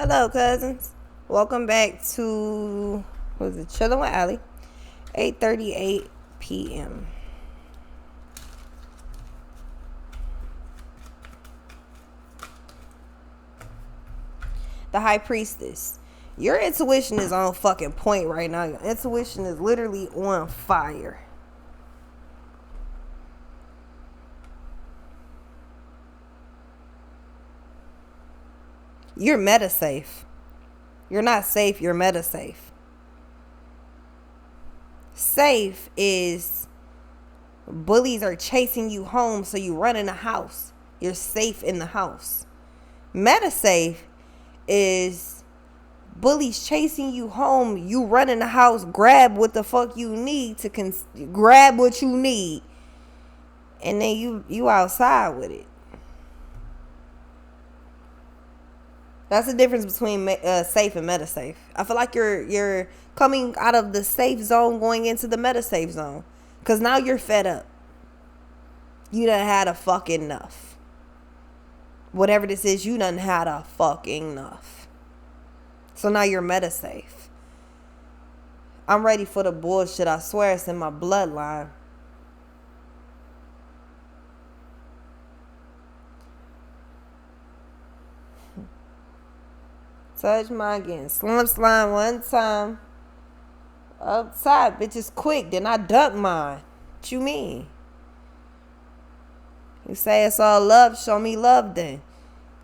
Hello, cousins. Welcome back to Chillin' with Allie, 8:38 p.m. The High Priestess. Your intuition is on fucking point right now. Your intuition is literally on fire. You're meta safe. You're not safe, you're meta safe. Safe is bullies are chasing you home, so you run in the house. You're safe in the house. Meta safe is bullies chasing you home. You run in the house, grab what the fuck you need to grab what you need, and then you outside with it. That's the difference between safe and meta safe. I feel like you're coming out of the safe zone, going into the meta safe zone, cause now you're fed up. You done had a fucking enough. Whatever this is, you done had a fucking enough. So now you're meta safe. I'm ready for the bullshit. I swear it's in my bloodline. Touch mine again. Slime one time. Outside, bitch is quick. Then I dunk mine. What you mean? You say it's all love. Show me love then.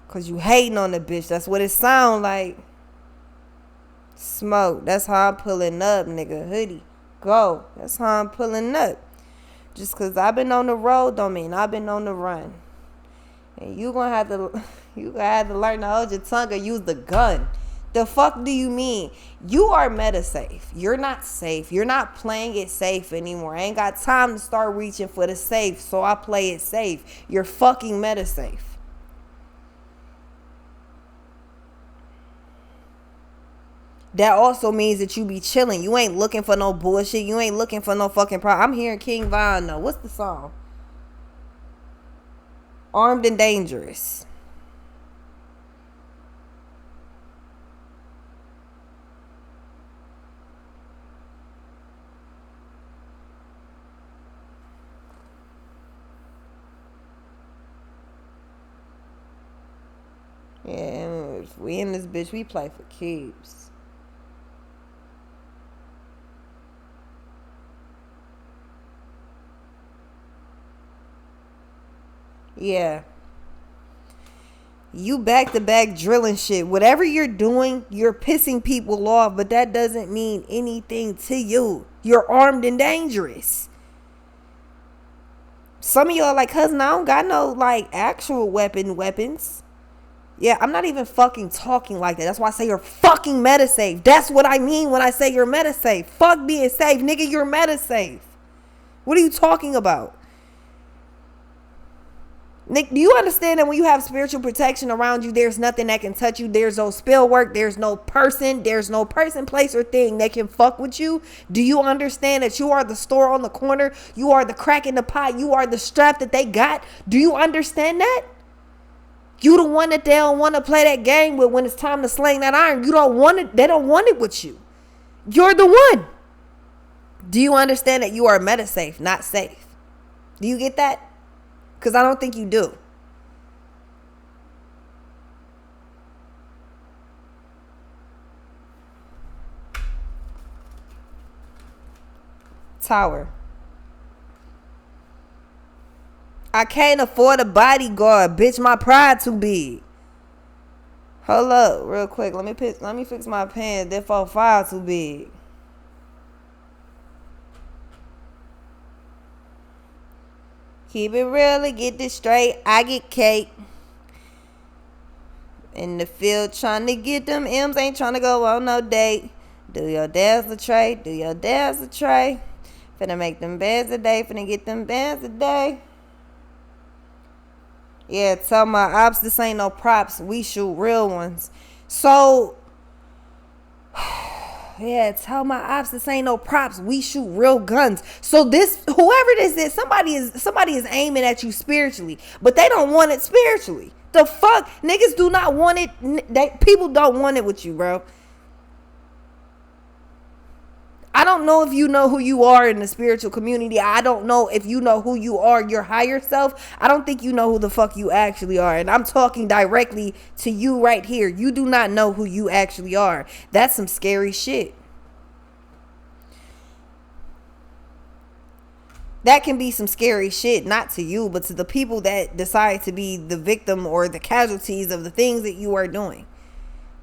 Cause you hating on the bitch. That's what it sound like. Smoke. That's how I'm pulling up, nigga. Hoodie. Go. That's how I'm pulling up. Just cause I've been on the road don't mean I've been on the run. And you gonna have to learn to hold your tongue or use the gun. The fuck do you mean? You are meta safe. You're not safe. You're not playing it safe anymore. I ain't got time to start reaching for the safe, so I play it safe. You're fucking meta safe. That also means that you be chilling. You ain't looking for no bullshit. You ain't looking for no fucking problem. I'm hearing King Von though. What's the song? Armed and Dangerous. Yeah, if we in this bitch, we play for keeps. Yeah. You back to back drilling shit. Whatever you're doing, you're pissing people off, but that doesn't mean anything to you. You're armed and dangerous. Some of y'all like, cousin, I don't got no like actual weapons. Yeah, I'm not even fucking talking like that. That's why I say you're fucking meta safe. That's what I mean when I say you're meta safe. Fuck being safe, nigga, you're meta safe. What are you talking about? Nick, do you understand that when you have spiritual protection around you, there's nothing that can touch you? There's no spell work. There's no person, place, or thing that can fuck with you. Do you understand that you are the store on the corner? You are the crack in the pot. You are the strap that they got. Do you understand that? You the one that they don't want to play that game with when it's time to sling that iron. You don't want it. They don't want it with you. You're the one. Do you understand that you are meta safe, not safe? Do you get that? Because I don't think you do. Tower. I can't afford a bodyguard. Bitch, my pride too big. Hold up real quick. Let me fix my pen. That 4-5 too big. Keep it real and get this straight. I get cake. In the field trying to get them M's. Ain't trying to go on no date. Do your dazzle tray. Do your dazzle tray. Finna make them bands a day. Finna get them bands a day. Yeah, tell my ops this ain't no props. We shoot real ones. So, yeah, tell my ops this ain't no props. We shoot real guns. So this, whoever this is, somebody is aiming at you spiritually, but they don't want it spiritually. The fuck? Niggas do not want it. People don't want it with you, bro. I don't know if you know who you are in the spiritual community. I don't know if you know who you are, your higher self. I don't think you know who the fuck you actually are. And I'm talking directly to you right here. You do not know who you actually are. That's some scary shit. That can be some scary shit, not to you, but to the people that decide to be the victim or the casualties of the things that you are doing.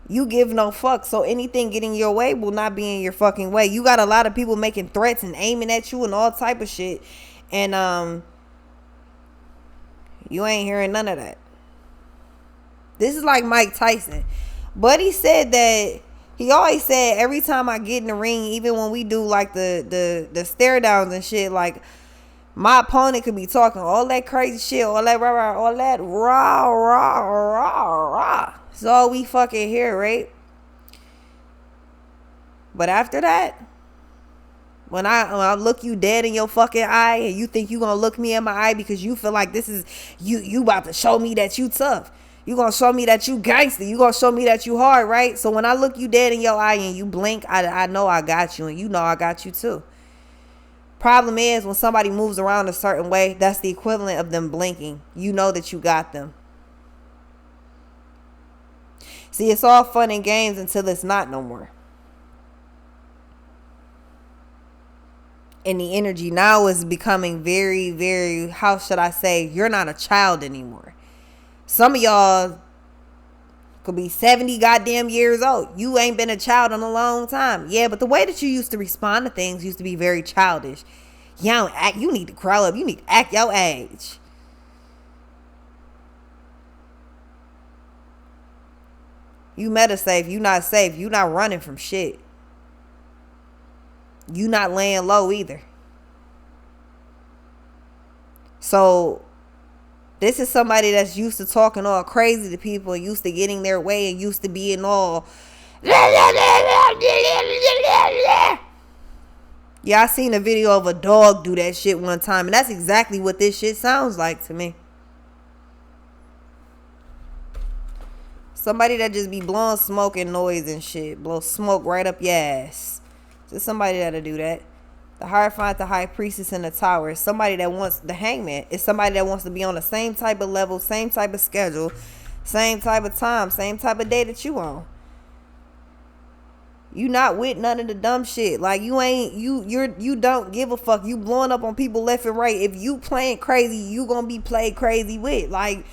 You give no fuck, so anything getting your way will not be in your fucking way. You got a lot of people making threats and aiming at you and all type of shit, and you ain't hearing none of that. This is like Mike Tyson. But he said that he always said every time I get in the ring, even when we do like the stare downs and shit, like my opponent could be talking all that crazy shit, all that rah. It's all we fucking hear, right? But after that, when I look you dead in your fucking eye and you think you gonna look me in my eye because you feel like this is you about to show me that you tough. You gonna show me that you gangster. You gonna show me that you hard, right? So when I look you dead in your eye and you blink, I know I got you, and you know I got you too. Problem is, when somebody moves around a certain way, that's the equivalent of them blinking. You know that you got them. See, it's all fun and games until it's not no more. And the energy now is becoming very, very, how should I say, you're not a child anymore. Some of y'all could be 70 goddamn years old. You ain't been a child in a long time. Yeah, but the way that you used to respond to things used to be very childish. You don't act, you need to grow up. You need to act your age. You meta safe. You not safe. You not running from shit. You not laying low either. So this is somebody that's used to talking all crazy to people, and used to getting their way, and used to being all yeah, I seen a video of a dog do that shit one time, and that's exactly what this shit sounds like to me. Somebody that just be blowing smoke and noise and shit. Blow smoke right up your ass. Just somebody that'll do that. The Hierophant, the High Priestess, and the Tower is somebody that wants, the Hangman is somebody that wants to be on the same type of level, same type of schedule, same type of time, same type of day that you on. You not with none of the dumb shit. Like you don't give a fuck. You blowing up on people left and right. If you playing crazy, you gonna be played crazy with. Like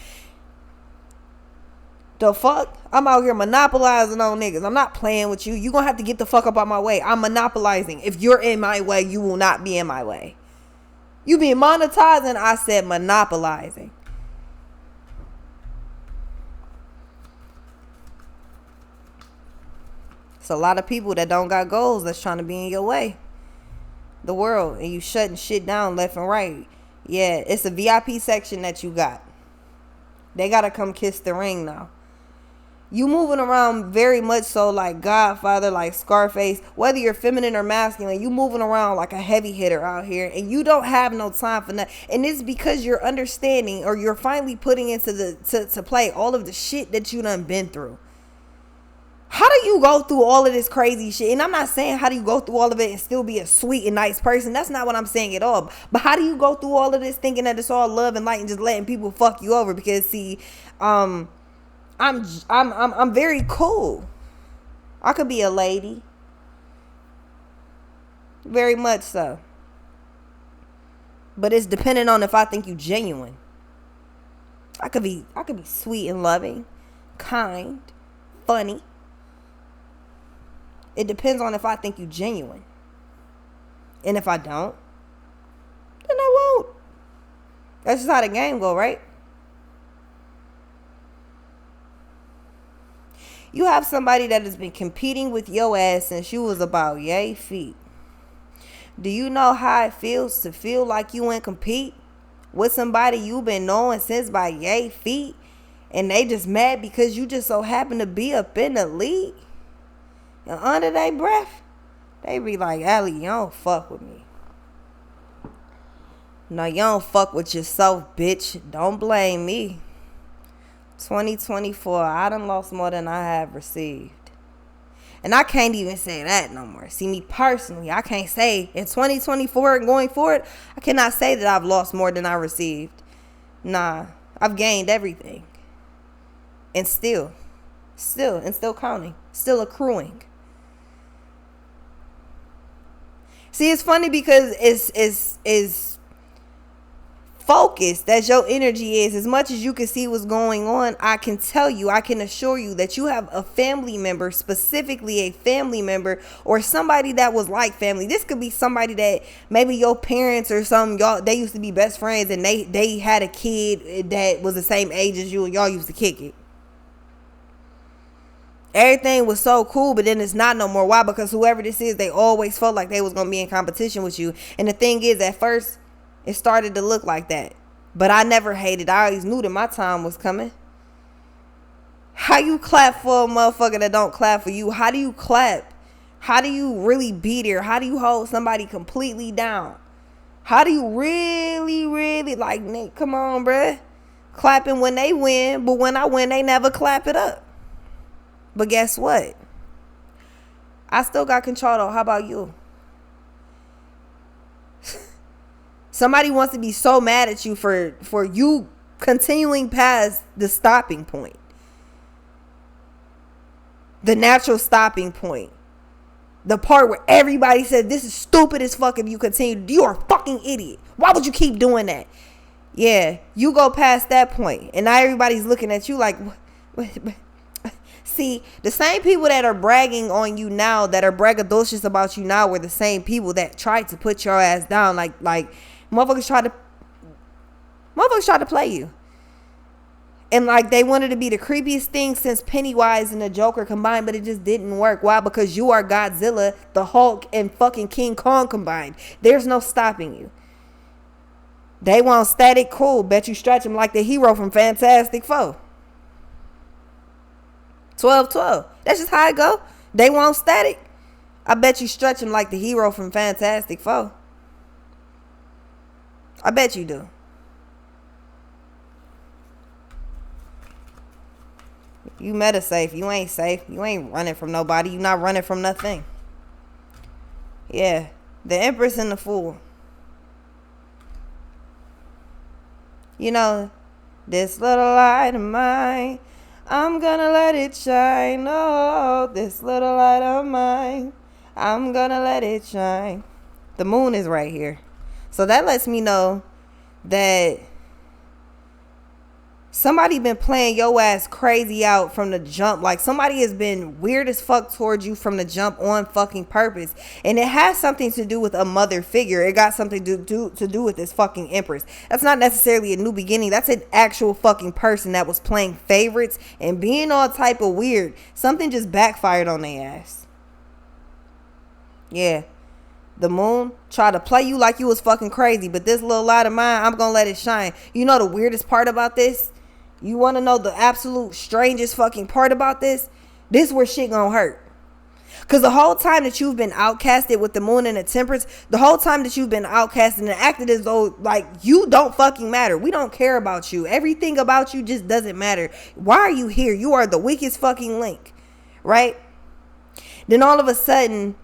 the fuck? I'm out here monopolizing on niggas. I'm not playing with you. You gonna have to get the fuck up out my way. I'm monopolizing. If you're in my way, you will not be in my way. You being monetizing, I said monopolizing. It's a lot of people that don't got goals that's trying to be in your way. The world. And you shutting shit down left and right. Yeah, it's a VIP section that you got. They gotta come kiss the ring now. You moving around very much so like Godfather, like Scarface. Whether you're feminine or masculine, you moving around like a heavy hitter out here, and you don't have no time for nothing. And it's because you're understanding, or you're finally putting into to play all of the shit that you done been through. How do you go through all of this crazy shit? And I'm not saying how do you go through all of it and still be a sweet and nice person. That's not what I'm saying at all. But how do you go through all of this thinking that it's all love and light and just letting people fuck you over? Because see, I'm very cool. I could be a lady. Very much so. But it's dependent on if I think you genuine. I could be sweet and loving, kind, funny. It depends on if I think you genuine. And if I don't, then I won't. That's just how the game go, right? You have somebody that has been competing with your ass since you was about yay feet. Do you know how it feels to feel like you ain't compete with somebody you've been knowing since by yay feet, and they just mad because you just so happen to be up in the league? And under their breath, they be like, Allie, you don't fuck with me. No, you don't fuck with yourself, bitch. Don't blame me. 2024, I done lost more than I have received. And I can't even say that no more. See, me personally, I can't say in 2024 and going forward, I cannot say that I've lost more than I received. Nah, I've gained everything. And still counting, still accruing. See, it's funny because it's focused as your energy is. As much as you can see what's going on, I can tell you, I can assure you that you have a family member, specifically a family member or somebody that was like family. This could be somebody that maybe your parents or some y'all, they used to be best friends and they had a kid that was the same age as you and y'all used to kick it. Everything was so cool, but then it's not no more. Why? Because whoever this is, they always felt like they was going to be in competition with you. And the thing is, at first, it started to look like that. But I never hated. I always knew that my time was coming. How you clap for a motherfucker that don't clap for you? How do you clap? How do you really be there? How do you hold somebody completely down? How do you really, like, Nick, come on, bruh. Clapping when they win, but when I win, they never clap it up. But guess what? I still got control though. How about you? Somebody wants to be so mad at you for you continuing past the stopping point. The natural stopping point. The part where everybody said, this is stupid as fuck if you continue. You are a fucking idiot. Why would you keep doing that? Yeah, you go past that point. And now everybody's looking at you like, what? See, the same people that are bragging on you now, that are braggadocious about you now, were the same people that tried to put your ass down. Like motherfuckers tried to play you. And like they wanted to be the creepiest thing since Pennywise and the Joker combined, but it just didn't work. Why? Because you are Godzilla, the Hulk, and fucking King Kong combined. There's no stopping you. They want static, cool. Bet you stretch him like the hero from Fantastic Four. 12-12. That's just how it go. They want static. I bet you stretch him like the hero from Fantastic Four. I bet you do. You meta safe. You ain't safe. You ain't running from nobody. You not running from nothing. Yeah. The Empress and the Fool. You know, this little light of mine, I'm gonna let it shine. Oh, this little light of mine, I'm gonna let it shine. The moon is right here. So that lets me know that somebody been playing your ass crazy out from the jump. Like somebody has been weird as fuck towards you from the jump on fucking purpose. And it has something to do with a mother figure. It got something to do with this fucking Empress. That's not necessarily a new beginning. That's an actual fucking person that was playing favorites and being all type of weird. Something just backfired on their ass. Yeah. The moon tried to play you like you was fucking crazy. But this little light of mine, I'm gonna let it shine. You know the weirdest part about this? You want to know the absolute strangest fucking part about this? This is where shit gonna hurt. Because the whole time that you've been outcasted with the moon and the temperance, the whole time that you've been outcasted and acted as though like you don't fucking matter. We don't care about you. Everything about you just doesn't matter. Why are you here? You are the weakest fucking link. Right? Then all of a sudden,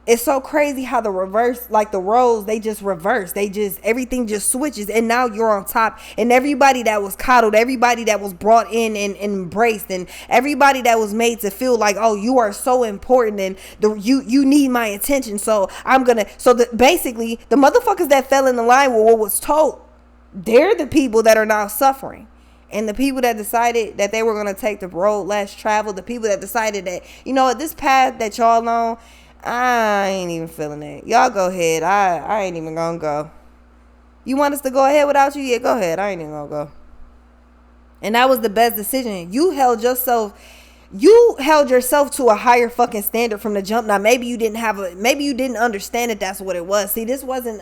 it's so crazy how the reverse, like the roles, they just reverse. Everything just switches. And now you're on top. And everybody that was coddled, everybody that was brought in and embraced, and everybody that was made to feel like, oh, you are so important and you need my attention. So basically, the motherfuckers that fell in the line with what was told, they're the people that are now suffering. And the people that decided that they were going to take the road less traveled, the people that decided that, you know, this path that y'all on, I ain't even feeling it. Y'all go ahead. I ain't even gonna go. You want us to go ahead without you? Yeah, go ahead. I ain't even gonna go. And that was the best decision. You held yourself to a higher fucking standard from the jump. Now maybe you didn't understand that that's what it was. See, this wasn't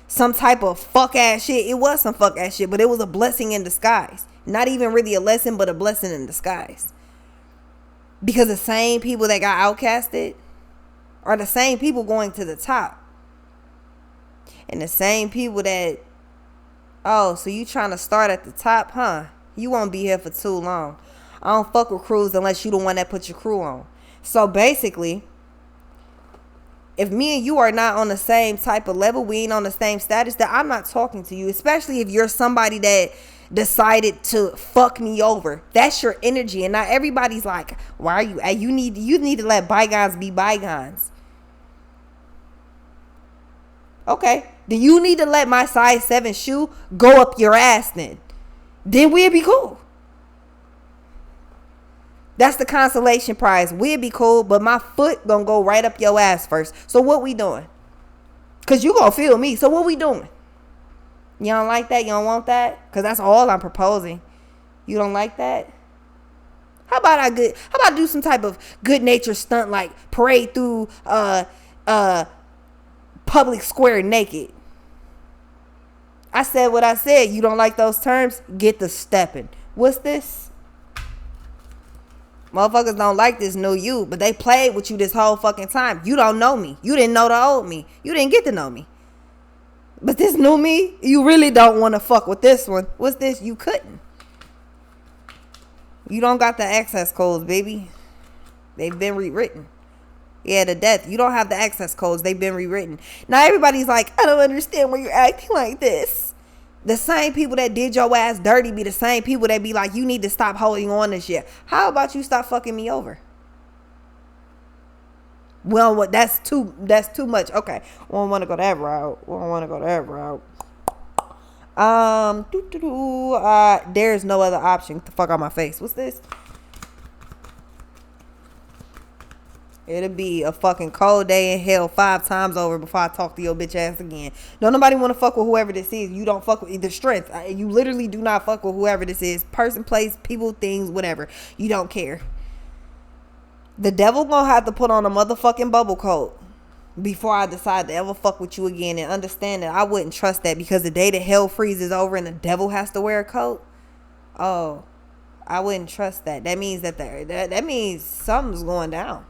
some type of fuck ass shit. It was some fuck ass shit, but it was a blessing in disguise. Not even really a lesson, but a blessing in disguise. Because the same people that got outcasted are the same people going to the top. And the same people that Oh, so you trying to start at the top, huh? You won't be here for too long. I don't fuck with crews unless you the one that put your crew on. So basically, if me and you are not on the same type of level, we ain't on the same status, then I'm not talking to you. Especially if you're somebody that decided to fuck me over. That's your energy. And not everybody's like, why are you, you need to let bygones be bygones. Okay. Then you need to let my size 7 shoe go up your ass then. Then we'll be cool. That's the consolation prize. We'll be cool, but my foot gonna go right up your ass first. So what we doing? Cause you gonna feel me. So what we doing? You don't like that? You don't want that? Cause that's all I'm proposing. You don't like that? How about I do some type of good nature stunt like parade through public square naked? I said what I said. You don't like those terms? Get the stepping. What's this? Motherfuckers don't like this new you, but they played with you this whole fucking time. You don't know me. You didn't know the old me. You didn't get to know me. But this new me, you really don't want to fuck with this one. What's this? You couldn't. You don't got the access codes, baby. They've been rewritten. Yeah, to death. You don't have the access codes. They've been rewritten. Now everybody's like, I don't understand why you're acting like this. The same people that did your ass dirty be the same people that be like, you need to stop holding on this shit. How about you stop fucking me over? Well, what? That's too much. Okay, we don't want to go that route. There's no other option. Get the fuck out my face. What's this? It'll be a fucking cold day in hell 5 times over before I talk to your bitch ass again. Don't nobody want to fuck with whoever this is. You don't fuck with the strength. You literally do not fuck with whoever this is. Person, place, people, things, whatever. You don't care. The devil gonna have to put on a motherfucking bubble coat before I decide to ever fuck with you again, and understand that I wouldn't trust that, because the day that hell freezes over and the devil has to wear a coat, oh, I wouldn't trust that. That means that means something's going down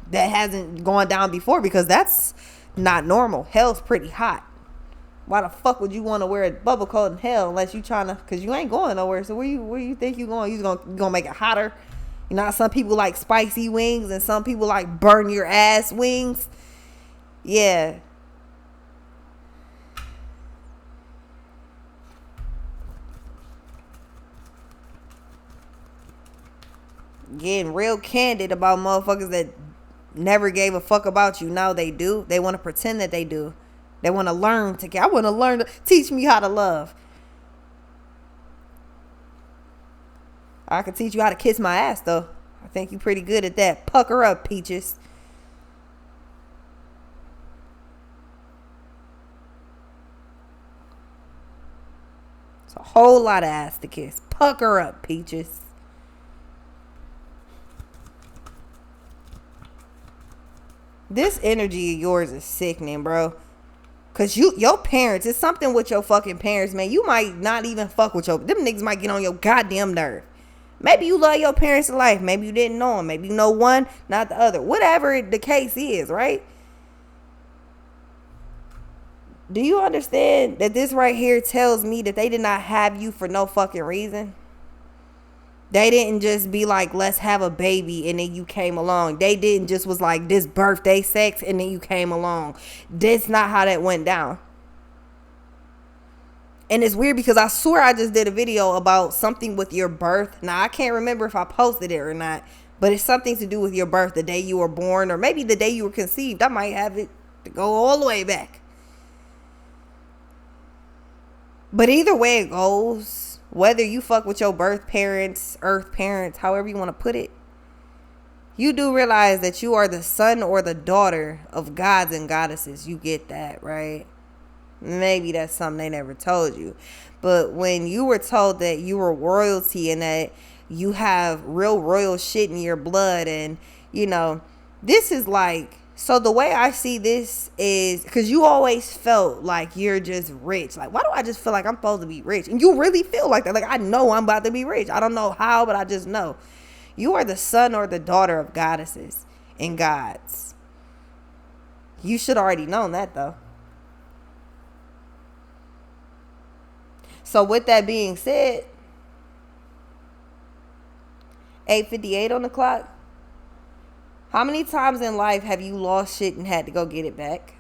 that hasn't gone down before, because that's not normal. Hell's pretty hot. Why the fuck would you want to wear a bubble coat in hell unless you trying to, because you ain't going nowhere. So where you think you going? You gonna make it hotter? You know, some people like spicy wings and some people like burn your ass wings. Yeah. Getting real candid about motherfuckers that never gave a fuck about you. Now they do. They want to pretend that they do. They want to learn to care. I want to learn to teach me how to love. I can teach you how to kiss my ass, though. I think you're pretty good at that. Pucker up, peaches. It's a whole lot of ass to kiss. Pucker up, peaches. This energy of yours is sickening, bro. Cause your parents, it's something with your fucking parents, man. You might not even fuck with them niggas might get on your goddamn nerve. Maybe you love your parents in life. Maybe you didn't know them. Maybe you know one, not the other. Whatever the case is, right? Do you understand that this right here tells me that they did not have you for no fucking reason? They didn't just be like, let's have a baby, and then you came along. They didn't just was like, this birthday sex, and then you came along. That's not how that went down. And it's weird because I swear I just did a video about something with your birth. Now, I can't remember if I posted it or not, but it's something to do with your birth, the day you were born, or maybe the day you were conceived. I might have it to go all the way back. But either way it goes, whether you fuck with your birth parents, earth parents, however you want to put it, you do realize that you are the son or the daughter of gods and goddesses. You get that, right? Maybe that's something they never told you. But when you were told that you were royalty and that you have real royal shit in your blood, and, you know, this is like, so the way I see this is, because you always felt like you're just rich. Like, why do I just feel like I'm supposed to be rich? And you really feel like that. Like, I know I'm about to be rich. I don't know how, but I just know. You are the son or the daughter of goddesses and gods. You should already known that, though. So with that being said, 8:58 on the clock. How many times in life have you lost shit and had to go get it back?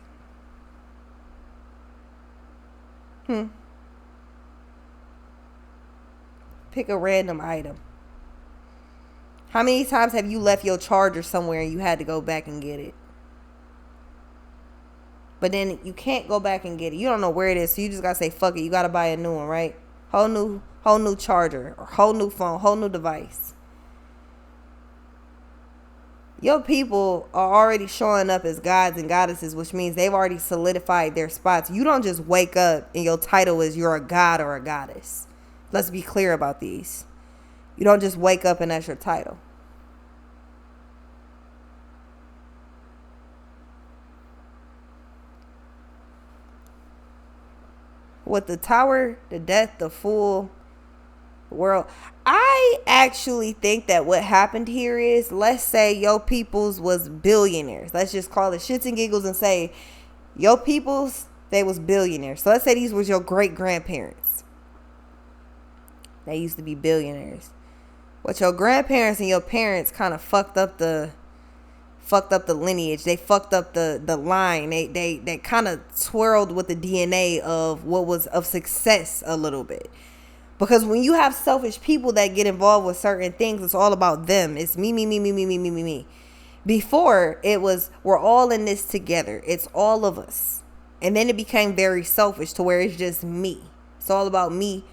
Pick a random item. How many times have you left your charger somewhere and you had to go back and get it? But then you can't go back and get it. You don't know where it is, so you just gotta say fuck it. You gotta buy a new one, right? Whole new charger, or whole new phone, whole new device. Your people are already showing up as gods and goddesses, which means they've already solidified their spots. You don't just wake up and your title is you're a god or a goddess. Let's be clear about these. You don't just wake up and that's your title. With the tower, the death, the fool, world, I actually think that what happened here is, let's say your peoples was billionaires. Let's just call it shits and giggles and say your peoples, they was billionaires. So let's say these was your great grandparents. They used to be billionaires. But your grandparents and your parents kind of fucked up the lineage. They fucked up the line. They kind of swirled with the DNA of what was of success a little bit. Because when you have selfish people that get involved with certain things, it's all about them. It's me. Before, it was, we're all in this together. It's all of us. And then it became very selfish to where it's just me. It's all about me.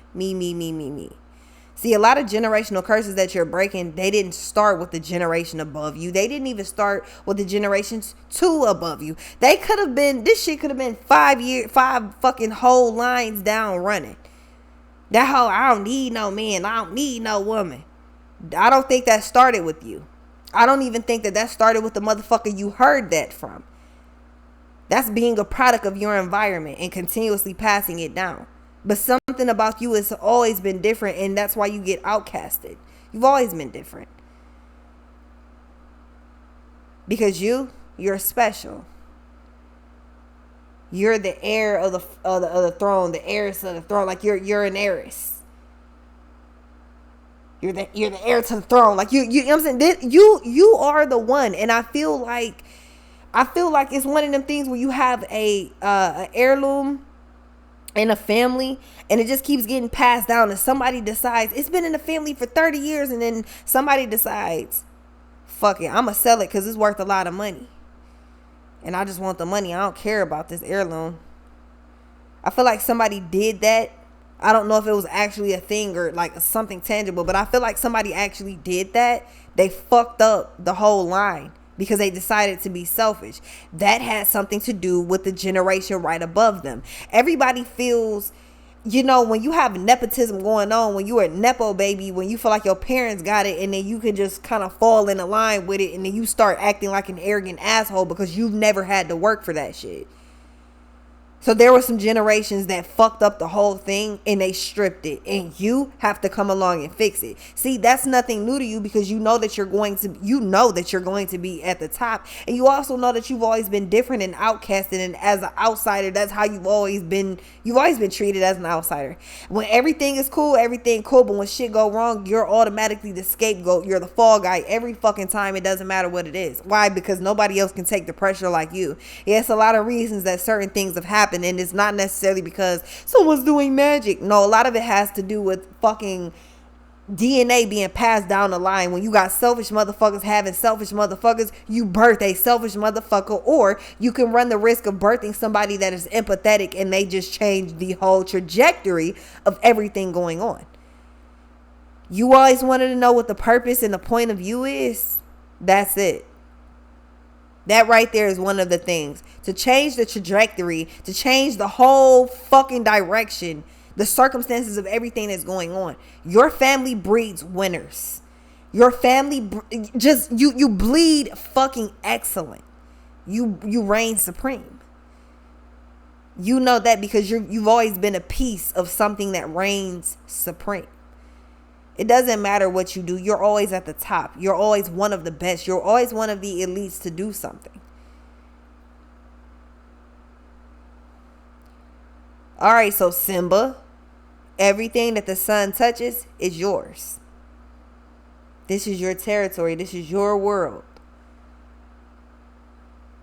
See, a lot of generational curses that you're breaking, they didn't start with the generation above you. They didn't even start with the generations 2 above you. They could have been, this shit could have been 5 fucking whole lines down running. That whole, I don't need no man, I don't need no woman. I don't think that started with you. I don't even think that started with the motherfucker you heard that from. That's being a product of your environment and continuously passing it down. But something about you has always been different, and that's why you get outcasted. You've always been different. Because you're special. You're the heir of the throne, the heiress of the throne. Like you're an heiress. You're the heir to the throne. Like you know what I'm saying? You are the one. And I feel like it's one of them things where you have a heirloom in a family, and it just keeps getting passed down, and somebody decides it's been in the family for 30 years, and then somebody decides, fuck it, I'm gonna sell it because it's worth a lot of money. And I just want the money. I don't care about this heirloom. I feel like somebody did that. I don't know if it was actually a thing or like something tangible, but I feel like somebody actually did that. They fucked up the whole line because they decided to be selfish. That had something to do with the generation right above them. Everybody feels, when you have nepotism going on, when you are a nepo baby, when you feel like your parents got it, and then you can just kind of fall in a line with it, and then you start acting like an arrogant asshole because you've never had to work for that shit. So there were some generations that fucked up the whole thing and they stripped it, and you have to come along and fix it. See, that's nothing new to you because you know that you're going to be at the top, and you also know that you've always been different and outcasted, and as an outsider, that's how you've always been treated as an outsider. When everything is cool, but when shit go wrong, you're automatically the scapegoat. You're the fall guy every fucking time. It doesn't matter what it is. Why? Because nobody else can take the pressure like you. Yes, a lot of reasons that certain things have happened, and it's not necessarily because someone's doing magic. No, a lot of it has to do with fucking DNA being passed down the line. When you got selfish motherfuckers having selfish motherfuckers, you birth a selfish motherfucker, or you can run the risk of birthing somebody that is empathetic and they just change the whole trajectory of everything going on. You always wanted to know what the purpose and the point of view is. That's it. That right there is one of the things. To change the trajectory, to change the whole fucking direction, the circumstances of everything that's going on. Your family breeds winners. Your family you bleed fucking excellent. You reign supreme. You know that because you've always been a piece of something that reigns supreme. It doesn't matter what you do. You're always at the top. You're always one of the best. You're always one of the elites to do something. All right, so Simba, Everything that the sun touches is yours. This is your territory. This is your world.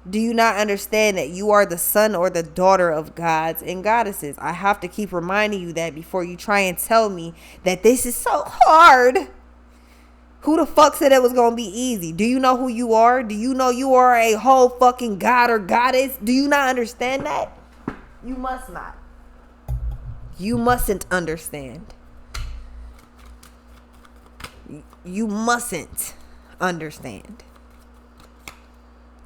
Do you not understand that you are the son or the daughter of gods and goddesses? I have to keep reminding you that before you try and tell me that this is so hard. Who the fuck said it was going to be easy? Do you know who you are? Do you know you are a whole fucking god or goddess? Do you not understand that? You must not. You mustn't understand. You mustn't understand.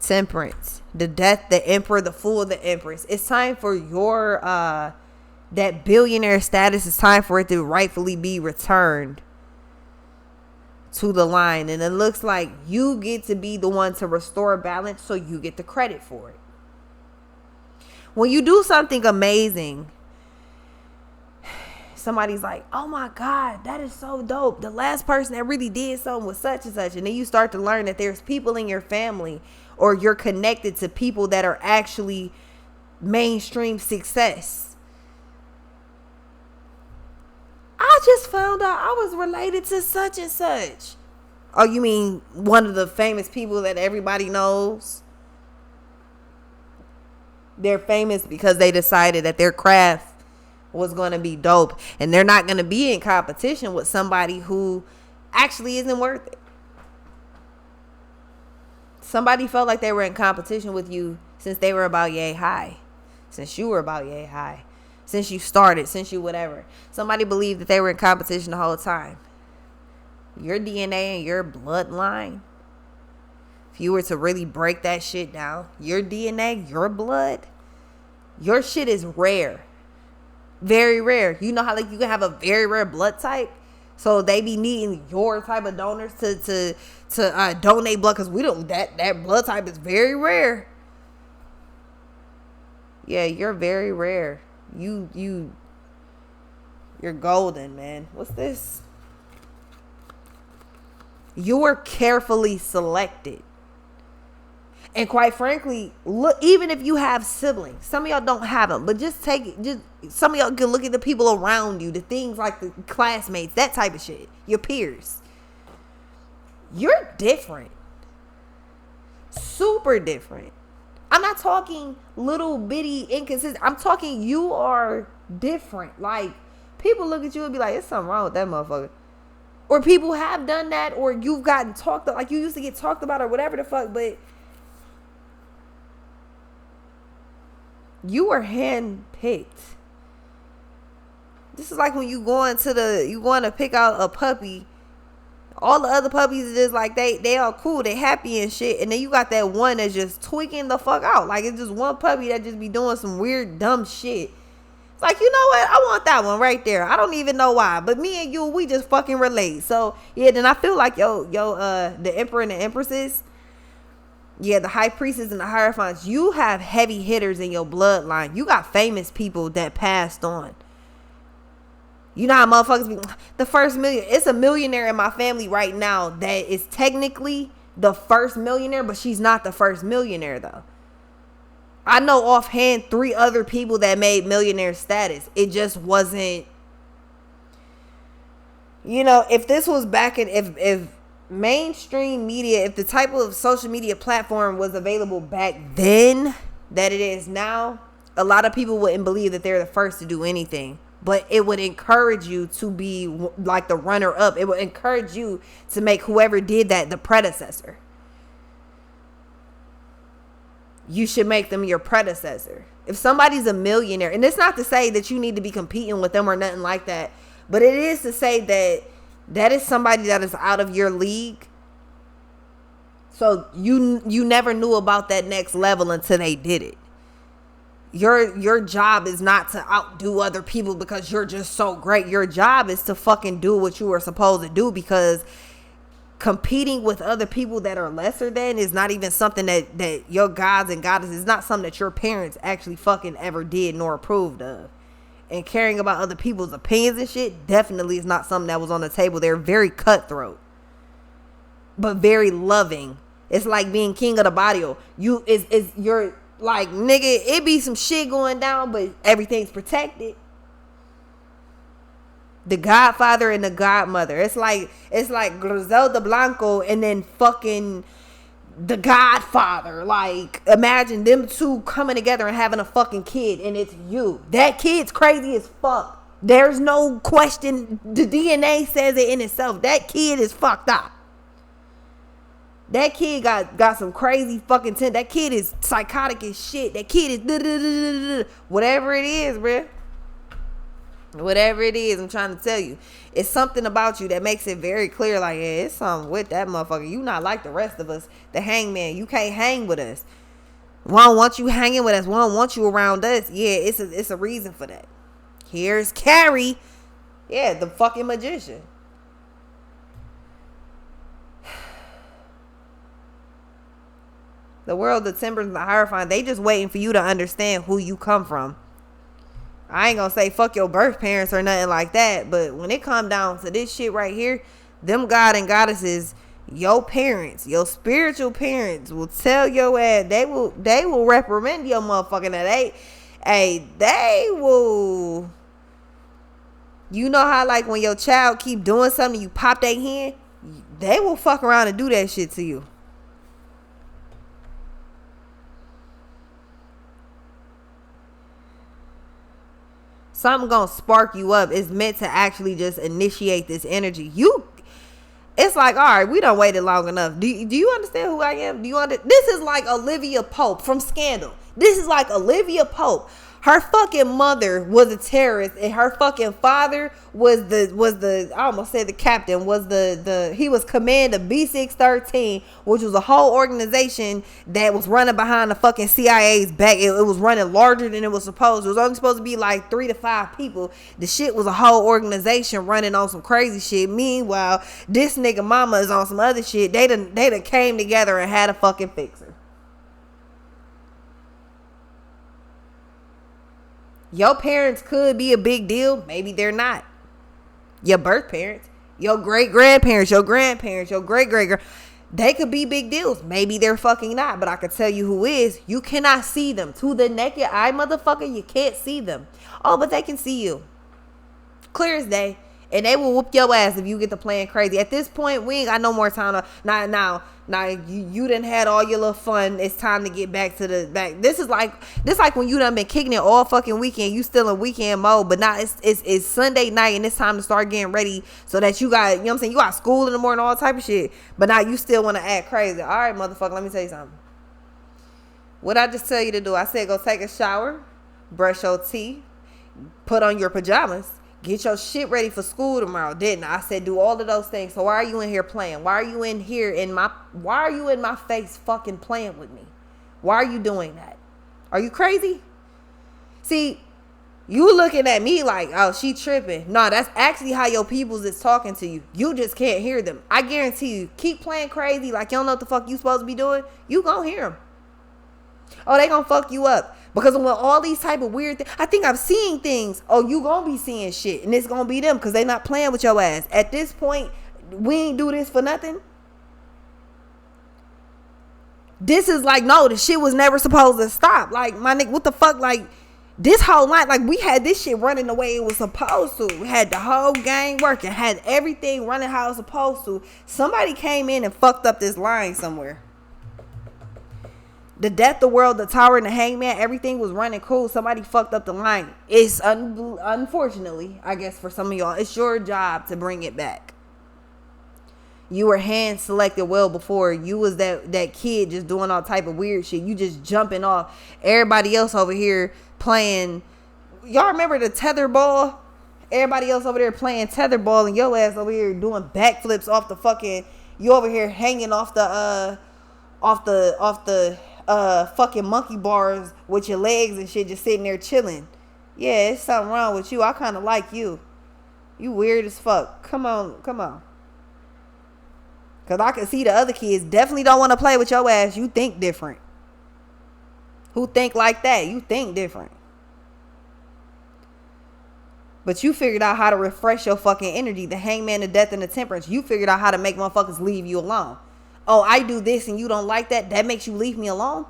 Temperance, the death, the emperor, the fool, the empress. It's time for your that billionaire status. It's time for it to rightfully be returned to the line, and it looks like you get to be the one to restore balance, so you get the credit for it. When you do something amazing, somebody's like, oh my God, that is so dope. The last person that really did something was such and such. And then you start to learn that there's people in your family, or you're connected to people that are actually mainstream success. I just found out I was related to such and such. Oh, you mean one of the famous people that everybody knows? They're famous because they decided that their craft was going to be dope, and they're not going to be in competition with somebody who actually isn't worth it. Somebody felt like they were in competition with you since they were about yay high, since you were about yay high, since you started, since you whatever. Somebody believed that they were in competition the whole time. Your DNA and your bloodline, if you were to really break that shit down, your DNA, your blood, your shit is rare. Very rare. You know how like you can have a very rare blood type, so they be needing your type of donors to donate blood, because we don't, that blood type is very rare. Yeah, you're very rare. You're golden, man. What's this? You were carefully selected. And quite frankly, look, even if you have siblings, some of y'all don't have them, but just some of y'all can look at the people around you, the things like the classmates, that type of shit, your peers. You're different. Super different. I'm not talking little bitty inconsistent. I'm talking you are different. Like, people look at you and be like, there's something wrong with that motherfucker. Or people have done that, or you've gotten talked about, like you used to get talked about or whatever the fuck, but you were handpicked. This is like when you going to pick out a puppy. All the other puppies are just like, they all cool, they happy and shit. And then you got that one that's just tweaking the fuck out. Like, it's just one puppy that just be doing some weird, dumb shit. It's like, you know what? I want that one right there. I don't even know why. But me and you, we just fucking relate. So, yeah, then I feel like, the emperor and the empresses, yeah, the high priestess and the hierophants, you have heavy hitters in your bloodline. You got famous people that passed on. You know how motherfuckers be, the first million. It's a millionaire in my family right now that is technically the first millionaire, but she's not the first millionaire though. I know offhand 3 other people that made millionaire status. It just wasn't, if this was back in, if mainstream media, if the type of social media platform was available back then that it is now, a lot of people wouldn't believe that they're the first to do anything. But it would encourage you to be like the runner up. It would encourage you to make whoever did that the predecessor. You should make them your predecessor. If somebody's a millionaire, and it's not to say that you need to be competing with them or nothing like that, but it is to say that that is somebody that is out of your league. So you never knew about that next level until they did it. Your job is not to outdo other people because you're just so great. Your job is to fucking do what you were supposed to do, because competing with other people that are lesser than is not even something that your gods and goddesses, is not something that your parents actually fucking ever did nor approved of. And caring about other people's opinions and shit definitely is not something that was on the table. They're very cutthroat, but very loving. It's like being king of the barrio. You're like, nigga, it be some shit going down, but everything's protected. The godfather and the godmother. It's like Griselda Blanco and then fucking the godfather. Like, imagine them two coming together and having a fucking kid, and it's you. That kid's crazy as fuck. There's no question. The DNA says it in itself. That kid is fucked up. That kid got some crazy fucking that kid is psychotic as shit. That kid is whatever it is, bruh. Whatever it is, I'm trying to tell you. It's something about you that makes it very clear, like, yeah, it's something with that motherfucker. You not like the rest of us. The hangman, you can't hang with us. We don't want you hanging with us. We don't want you around us. Yeah, it's a reason for that. Here's Carrie. Yeah, the fucking magician. The world, the timbers, and the hierophant, they just waiting for you to understand who you come from. I ain't gonna say fuck your birth parents or nothing like that, but when it come down to this shit right here, them god and goddesses, your parents, your spiritual parents will tell your ass, they will reprimand your motherfucking that they will. You know how like when your child keep doing something, you pop their hand, they will fuck around and do that shit to you. Something gonna spark you up. It's meant to actually just initiate this energy. It's like, all right, we done waited long enough. Do you understand who I am? This is like Olivia Pope from Scandal. This is like Olivia Pope. Her fucking mother was a terrorist, and her fucking father was the I almost said the captain, he was command of B613, which was a whole organization that was running behind the fucking CIA's back. It was running larger than it was supposed to. It was only supposed to be like 3 to 5 people. The shit was a whole organization running on some crazy shit. Meanwhile, this nigga mama is on some other shit. They done came together and had a fucking fixer. Your parents could be a big deal. Maybe they're not. Your birth parents, your great-grandparents, your grandparents, your great-great-grand, they could be big deals. Maybe they're fucking not. But I can tell you who is. You cannot see them. To the naked eye, motherfucker, you can't see them. Oh, but they can see you. Clear as day. And they will whoop your ass if you get to playing crazy. At this point, we ain't got no more time to. Now, you done had all your little fun. It's time to get back to the back. This like when you done been kicking it all fucking weekend. You still in weekend mode, but now it's Sunday night and it's time to start getting ready so that you got, you know what I'm saying, you got school in the morning, all type of shit. But now you still want to act crazy. All right, motherfucker, let me tell you something. What I just tell you to do? I said go take a shower, brush your teeth, put on your pajamas. Get your shit ready for school tomorrow, didn't I? I said do all of those things. So why are you in here playing? Why are you in my face fucking playing with me? Why are you doing that? Are you crazy? See, you looking at me like, oh, she tripping. No, that's actually how your peoples is talking to you. You just can't hear them. I guarantee you, keep playing crazy like you don't know what the fuck you supposed to be doing. You gonna hear them. Oh, they gonna fuck you up. Because when all these type of weird things, I think I'm seeing things. Oh, you gonna be seeing shit. And it's gonna be them because they not playing with your ass. At this point, we ain't do this for nothing. This is like, no, the shit was never supposed to stop. Like, my nigga, what the fuck? Like, this whole night, like, we had this shit running the way it was supposed to. We had the whole gang working. Had everything running how it was supposed to. Somebody came in and fucked up this line somewhere. The death, the world, the tower, and the hangman, everything was running cool. Somebody fucked up the line. It's unfortunately, I guess for some of y'all, it's your job to bring it back. You were hand selected well before. You was that kid just doing all type of weird shit. You just jumping off. Everybody else over here playing. Y'all remember the tether ball? Everybody else over there playing tether ball, and your ass over here doing backflips off the fucking. You over here hanging off the fucking monkey bars with your legs and shit, just sitting there chilling. Yeah, it's something wrong with you. I kind of like you. You weird as fuck. Come on. Because I can see the other kids definitely don't want to play with your ass. You think different. Who think like that? You think different. But you figured out how to refresh your fucking energy. The hangman, the death, and the temperance. You figured out how to make motherfuckers leave you alone. Oh, I do this and you don't like that? That makes you leave me alone?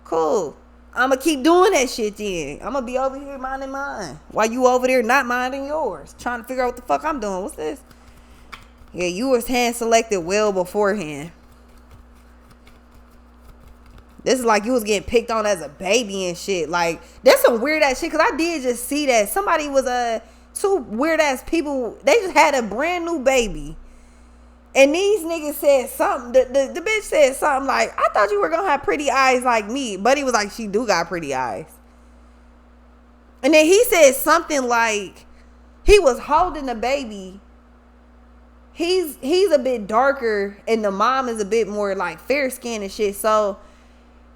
Cool. I'ma keep doing that shit then. I'ma be over here minding mine while you over there not minding yours, trying to figure out what the fuck I'm doing. What's this? Yeah, you was hand selected well beforehand. This is like you was getting picked on as a baby and shit. Like, that's some weird ass shit. Cause I did just see that somebody was two weird ass people. They just had a brand new baby, and these niggas said something. The bitch said something like, "I thought you were gonna have pretty eyes like me." Buddy was like, "She do got pretty eyes." And then he said something like, he was holding the baby. He's a bit darker, and the mom is a bit more like fair skinned and shit. So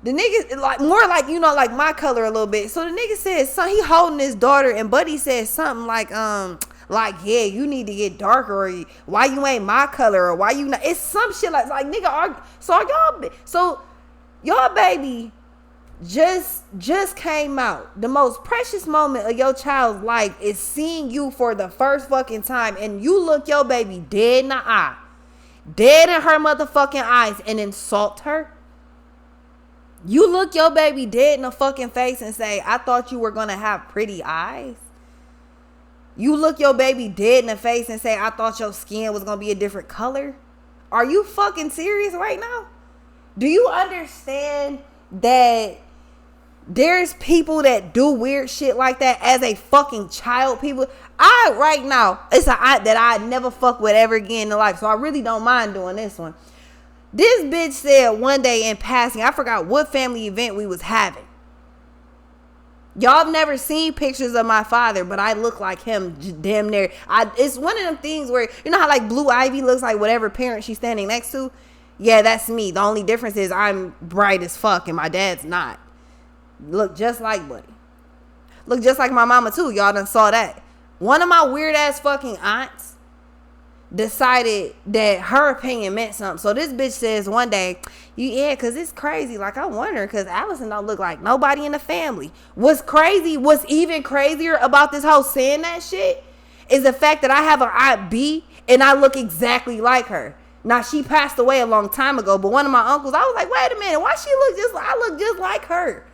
the nigga like more like, you know, like my color a little bit. So the nigga said something, he holding his daughter, and Buddy said something like yeah, you need to get darker, or why you ain't my color, or why you not. It's some shit like nigga. So y'all baby just came out. The most precious moment of your child's life is seeing you for the first fucking time, and you look your baby dead in the eye, dead in her motherfucking eyes, and insult her. You look your baby dead in the fucking face and say, "I thought you were gonna have pretty eyes." You look your baby dead in the face and say, "I thought your skin was gonna be a different color." Are you fucking serious right now? Do you understand that there's people that do weird shit like that as a fucking child? People, right now, it's an aunt that I never fuck with ever again in life, so I really don't mind doing this one. This bitch said one day in passing, I forgot what family event we was having. Y'all have never seen pictures of my father, but I look like him damn near. It's one of them things where, you know how like Blue Ivy looks like whatever parent she's standing next to? Yeah, that's me. The only difference is I'm bright as fuck and my dad's not. Look just like Buddy. Look just like my mama too. Y'all done saw that. One of my weird ass fucking aunts decided that her opinion meant something. So this bitch says one day, yeah, cause it's crazy. Like, I wonder, cause Allison don't look like nobody in the family. What's even crazier about this whole saying that shit is the fact that I have an aunt B and I look exactly like her. Now, she passed away a long time ago, but one of my uncles, I was like, wait a minute, why I look just like her?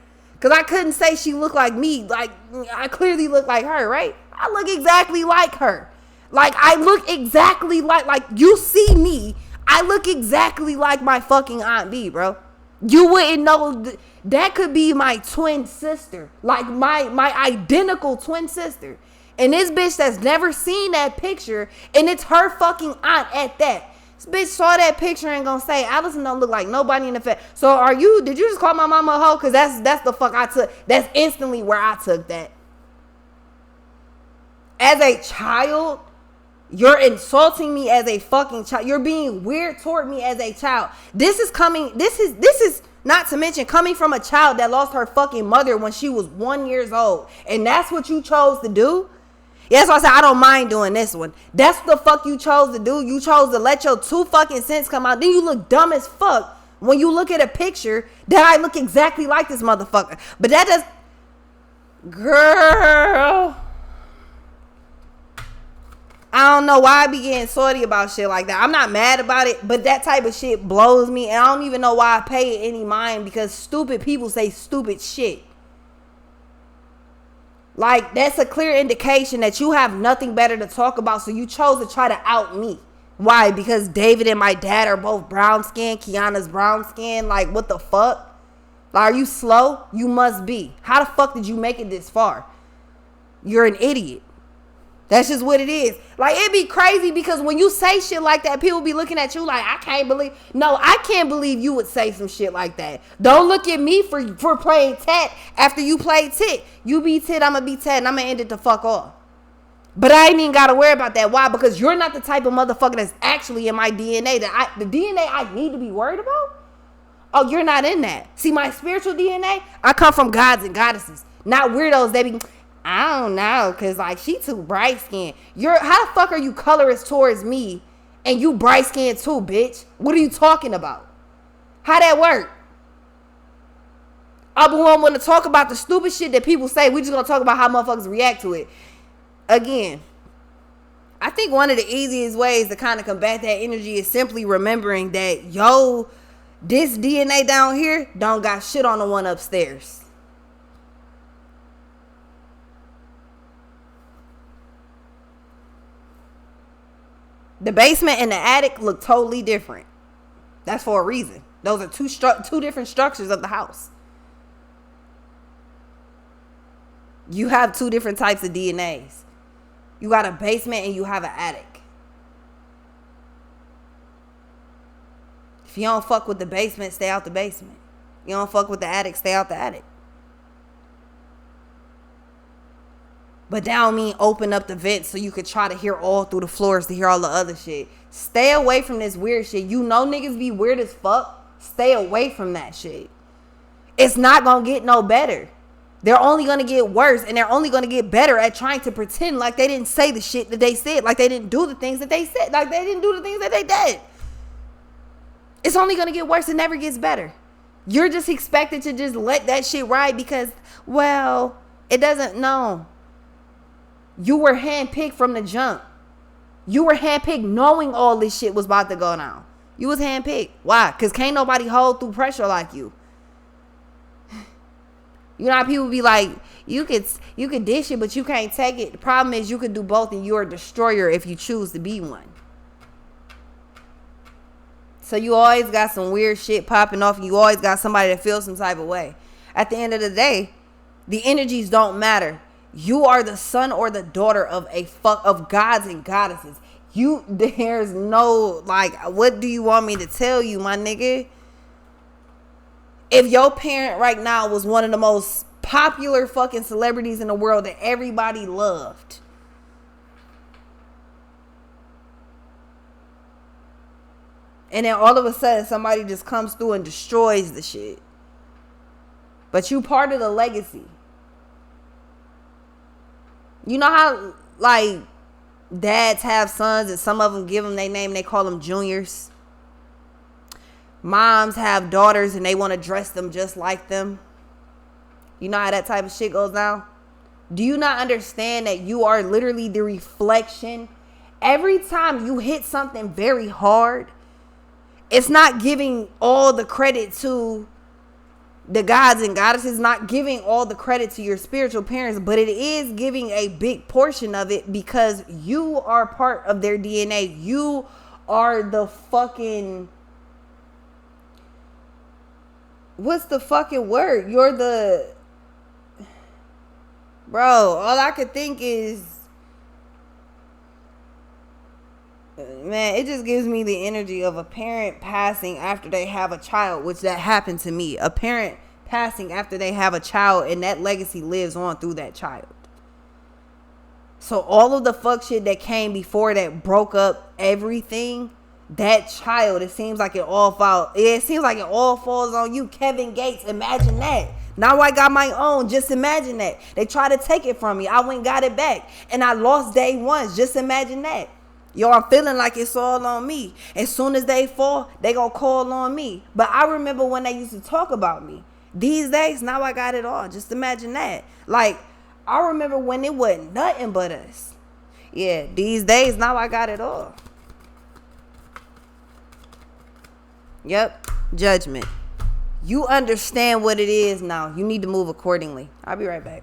Cause I couldn't say she looked like me. Like, I clearly look like her, right? I look exactly like her. Like, I look exactly like you see me. I look exactly like my fucking Aunt B, bro. You wouldn't know. That could be my twin sister. Like, my identical twin sister. And this bitch that's never seen that picture, and it's her fucking aunt at that. This bitch saw that picture and gonna say, Allison don't look like nobody in the family. So did you just call my mama a hoe? Cause that's the fuck I took. That's instantly where I took that. As a child, you're insulting me as a fucking child. You're being weird toward me as a child. This is not to mention coming from a child that lost her fucking mother when she was 1 year old. And that's what you chose to do? Yeah, that's why I said I don't mind doing this one. That's what the fuck you chose to do. You chose to let your 2 fucking cents come out. Then you look dumb as fuck when you look at a picture that I look exactly like this motherfucker. But that does... Girl... I don't know why I be getting salty about shit like that. I'm not mad about it, but that type of shit blows me. And I don't even know why I pay it any mind, because stupid people say stupid shit. Like, that's a clear indication that you have nothing better to talk about, so you chose to try to out me. Why? Because David and my dad are both brown skin. Kiana's brown skin. Like, what the fuck? Like, are you slow? You must be. How the fuck did you make it this far? You're an idiot. That's just what it is. Like, it'd be crazy because when you say shit like that, people be looking at you like, I can't believe. No, I can't believe you would say some shit like that. Don't look at me for playing tat after you played tit. You be tit, I'm going to be tat, and I'm going to end it the fuck off. But I ain't even got to worry about that. Why? Because you're not the type of motherfucker that's actually in my DNA. The DNA I need to be worried about? Oh, you're not in that. See, my spiritual DNA, I come from gods and goddesses. Not weirdos. They be... I don't know, cause like she too bright skinned. How the fuck are you colorist towards me and you bright skinned too, bitch? What are you talking about? How that work? I want to talk about the stupid shit that people say. We just gonna talk about how motherfuckers react to it. Again, I think one of the easiest ways to kind of combat that energy is simply remembering that this DNA down here don't got shit on the one upstairs. The basement and the attic look totally different. That's for a reason. Those are two different structures of the house. You have two different types of DNAs. You got a basement and you have an attic. If you don't fuck with the basement, stay out the basement. You don't fuck with the attic, stay out the attic. But that don't mean open up the vents so you could try to hear all through the floors to hear all the other shit. Stay away from this weird shit. You know niggas be weird as fuck. Stay away from that shit. It's not gonna get no better. They're only gonna get worse, and they're only gonna get better at trying to pretend like they didn't say the shit that they said, like they didn't do the things that they said, like they didn't do the things that they did. It's only gonna get worse. It never gets better. You're just expected to just let that shit ride because, well, it doesn't. No. You were handpicked from the jump. You were handpicked knowing all this shit was about to go down. You was handpicked. Why? Because can't nobody hold through pressure like you. You know how people be like, you could dish it, but you can't take it. The problem is you could do both, and you're a destroyer if you choose to be one. So you always got some weird shit popping off, and you always got somebody that feels some type of way. At the end of the day, the energies don't matter. You are the son or the daughter of of gods and goddesses. There's no, like, what do you want me to tell you, my nigga? If your parent right now was one of the most popular fucking celebrities in the world that everybody loved, and then all of a sudden somebody just comes through and destroys the shit, but you part of the legacy. You know how, like, dads have sons and some of them give them their name, they call them juniors. Moms have daughters and they want to dress them just like them. You know how that type of shit goes down? Do you not understand that you are literally the reflection? Every time you hit something very hard, it's not giving all the credit to the gods and goddesses, not giving all the credit to your spiritual parents, but it is giving a big portion of it because you are part of their DNA. You are the fucking, what's the fucking word? You're the, bro, all I could think is, man, it just gives me the energy of a parent passing after they have a child, which that happened to me. A parent passing after they have a child, and that legacy lives on through that child. So all of the fuck shit that came before that broke up everything, that child, it seems like it all falls on you. Kevin Gates, imagine that. Now I got my own. Just imagine that. They tried to take it from me. I went and got it back, and I lost day one. Just imagine that. Yo, I'm feeling like it's all on me. As soon as they fall, they gonna call on me. But I remember when they used to talk about me. These days, now I got it all. Just imagine that. Like, I remember when it wasn't nothing but us. Yeah, these days, now I got it all. Yep, judgment. You understand what it is now. You need to move accordingly. I'll be right back.